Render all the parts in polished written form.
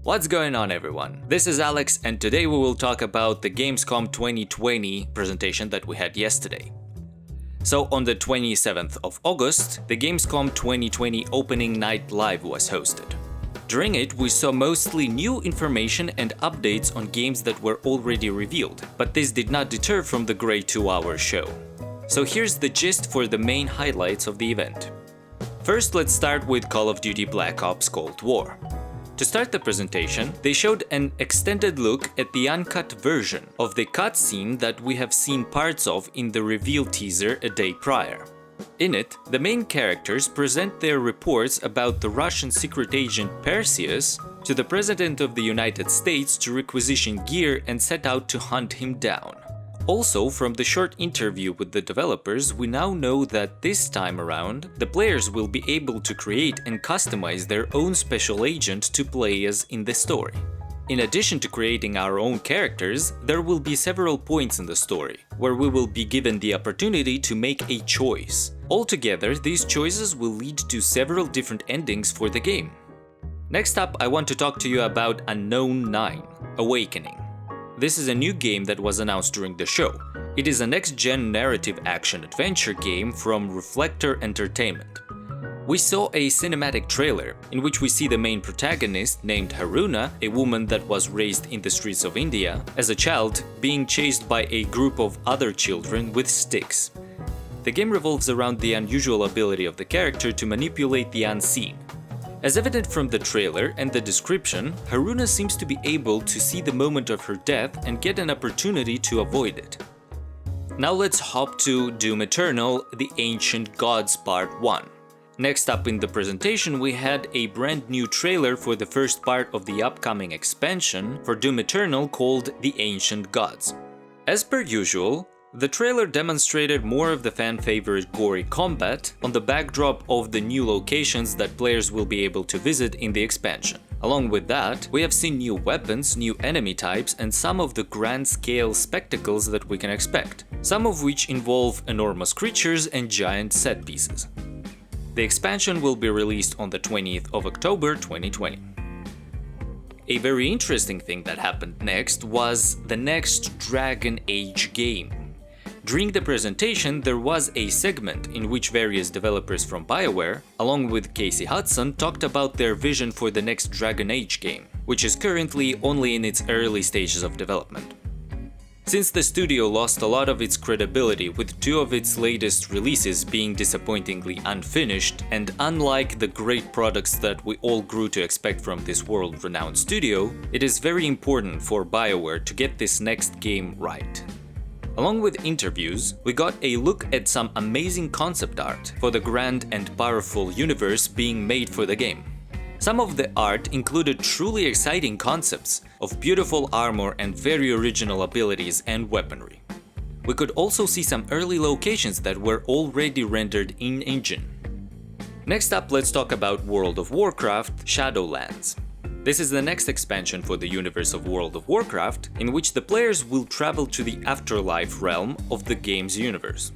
What's going on, everyone? This is Alex, and today we will talk about the Gamescom 2020 presentation that we had yesterday. So on the 27th of August, the Gamescom 2020 Opening Night Live was hosted. During it, we saw mostly new information and updates on games that were already revealed, but this did not deter from the great 2-hour show. So here's the gist for the main highlights of the event. First, let's start with Call of Duty Black Ops Cold War. To start the presentation, they showed an extended look at the uncut version of the cutscene that we have seen parts of in the reveal teaser a day prior. In it, the main characters present their reports about the Russian secret agent Perseus to the President of the United States to requisition gear and set out to hunt him down. Also, from the short interview with the developers, we now know that this time around, the players will be able to create and customize their own special agent to play as in the story. In addition to creating our own characters, there will be several points in the story, where we will be given the opportunity to make a choice. Altogether, these choices will lead to several different endings for the game. Next up, I want to talk to you about Unknown 9: Awakening. This is a new game that was announced during the show. It is a next-gen narrative action-adventure game from Reflector Entertainment. We saw a cinematic trailer in which we see the main protagonist, named Haruna, a woman that was raised in the streets of India, as a child being chased by a group of other children with sticks. The game revolves around the unusual ability of the character to manipulate the unseen. As evident from the trailer and the description, Haruna seems to be able to see the moment of her death and get an opportunity to avoid it. Now let's hop to Doom Eternal: The Ancient Gods Part 1. Next up in the presentation, we had a brand new trailer for the first part of the upcoming expansion for Doom Eternal called The Ancient Gods. As per usual, the trailer demonstrated more of the fan-favorite gory combat on the backdrop of the new locations that players will be able to visit in the expansion. Along with that, we have seen new weapons, new enemy types, and some of the grand-scale spectacles that we can expect, some of which involve enormous creatures and giant set pieces. The expansion will be released on the 20th of October 2020. A very interesting thing that happened next was the next Dragon Age game. During the presentation, there was a segment in which various developers from BioWare, along with Casey Hudson, talked about their vision for the next Dragon Age game, which is currently only in its early stages of development. Since the studio lost a lot of its credibility with two of its latest releases being disappointingly unfinished, and unlike the great products that we all grew to expect from this world-renowned studio, it is very important for BioWare to get this next game right. Along with interviews, we got a look at some amazing concept art for the grand and powerful universe being made for the game. Some of the art included truly exciting concepts of beautiful armor and very original abilities and weaponry. We could also see some early locations that were already rendered in-engine. Next up, let's talk about World of Warcraft: Shadowlands. This is the next expansion for the universe of World of Warcraft, in which the players will travel to the afterlife realm of the game's universe.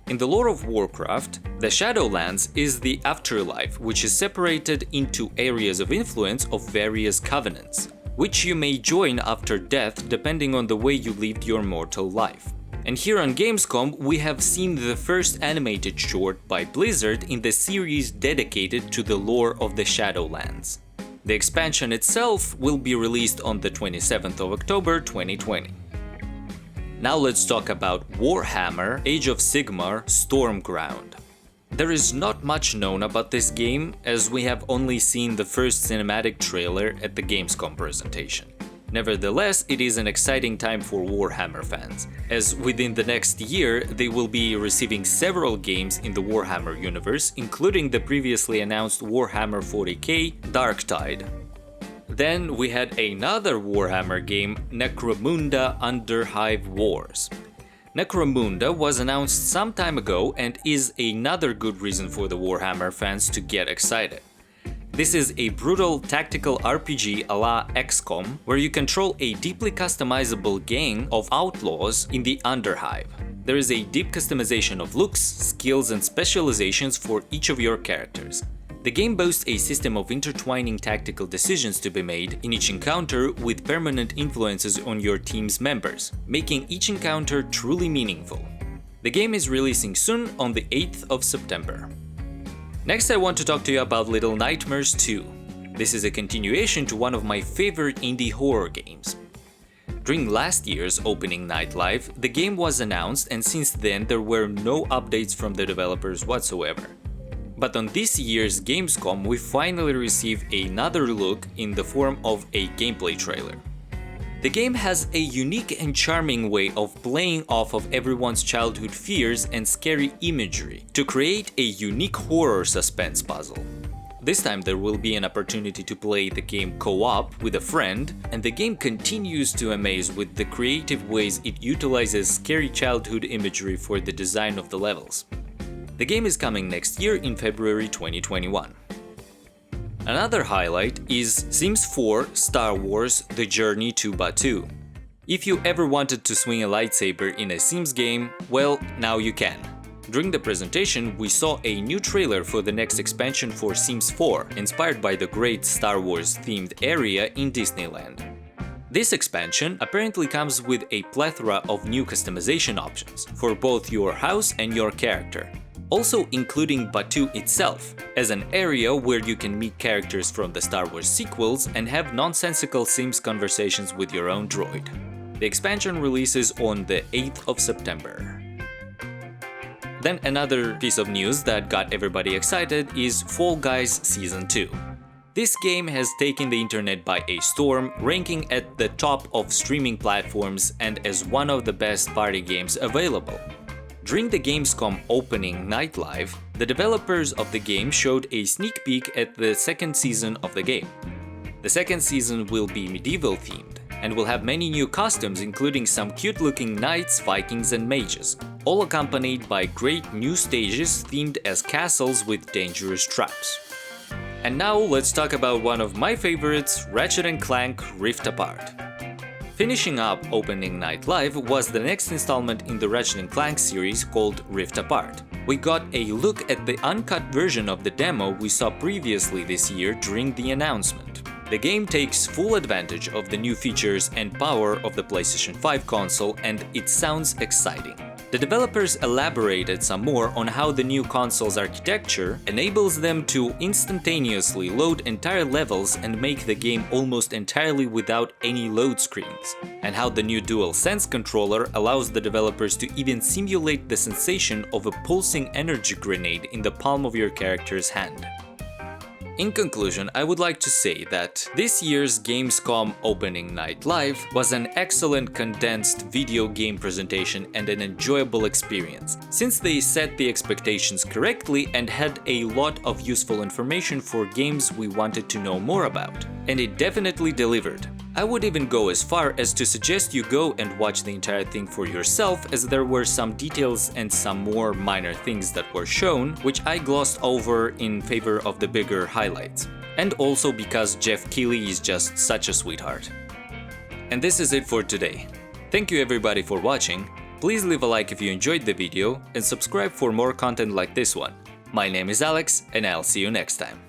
In the lore of Warcraft, the Shadowlands is the afterlife, which is separated into areas of influence of various covenants, which you may join after death depending on the way you lived your mortal life. And here on Gamescom, we have seen the first animated short by Blizzard in the series dedicated to the lore of the Shadowlands. The expansion itself will be released on the 27th of October 2020. Now let's talk about Warhammer: Age of Sigmar Stormground. There is not much known about this game, as we have only seen the first cinematic trailer at the Gamescom presentation. Nevertheless, it is an exciting time for Warhammer fans, as within the next year they will be receiving several games in the Warhammer universe, including the previously announced Warhammer 40k Darktide. Then we had another Warhammer game, Necromunda Underhive Wars. Necromunda was announced some time ago and is another good reason for the Warhammer fans to get excited. This is a brutal tactical RPG a la XCOM, where you control a deeply customizable gang of outlaws in the Underhive. There is a deep customization of looks, skills and specializations for each of your characters. The game boasts a system of intertwining tactical decisions to be made in each encounter with permanent influences on your team's members, making each encounter truly meaningful. The game is releasing soon on the 8th of September. Next, I want to talk to you about Little Nightmares 2. This is a continuation to one of my favorite indie horror games. During last year's opening night live, the game was announced, and since then there were no updates from the developers whatsoever. But on this year's Gamescom, we finally received another look in the form of a gameplay trailer. The game has a unique and charming way of playing off of everyone's childhood fears and scary imagery to create a unique horror suspense puzzle. This time there will be an opportunity to play the game co-op with a friend, and the game continues to amaze with the creative ways it utilizes scary childhood imagery for the design of the levels. The game is coming next year in February 2021. Another highlight is Sims 4 Star Wars: The Journey to Batuu. If you ever wanted to swing a lightsaber in a Sims game, well, now you can. During the presentation, we saw a new trailer for the next expansion for Sims 4, inspired by the great Star Wars themed area in Disneyland. This expansion apparently comes with a plethora of new customization options for both your house and your character. Also including Batuu itself, as an area where you can meet characters from the Star Wars sequels and have nonsensical Sims conversations with your own droid. The expansion releases on the 8th of September. Then another piece of news that got everybody excited is Fall Guys Season 2. This game has taken the internet by a storm, ranking at the top of streaming platforms and as one of the best party games available. During the Gamescom opening night live, the developers of the game showed a sneak peek at the second season of the game. The second season will be medieval themed and will have many new costumes, including some cute-looking knights, vikings and mages, all accompanied by great new stages themed as castles with dangerous traps. And now let's talk about one of my favorites, Ratchet and Clank Rift Apart. Finishing up opening night live was the next installment in the Ratchet & Clank series called Rift Apart. We got a look at the uncut version of the demo we saw previously this year during the announcement. The game takes full advantage of the new features and power of the PlayStation 5 console, and it sounds exciting. The developers elaborated some more on how the new console's architecture enables them to instantaneously load entire levels and make the game almost entirely without any load screens, and how the new DualSense controller allows the developers to even simulate the sensation of a pulsing energy grenade in the palm of your character's hand. In conclusion, I would like to say that this year's Gamescom opening night live was an excellent condensed video game presentation and an enjoyable experience, since they set the expectations correctly and had a lot of useful information for games we wanted to know more about. And it definitely delivered. I would even go as far as to suggest you go and watch the entire thing for yourself, as there were some details and some more minor things that were shown, which I glossed over in favor of the bigger highlights. And also because Jeff Keighley is just such a sweetheart. And this is it for today. Thank you everybody for watching. Please leave a like if you enjoyed the video and subscribe for more content like this one. My name is Alex, and I'll see you next time.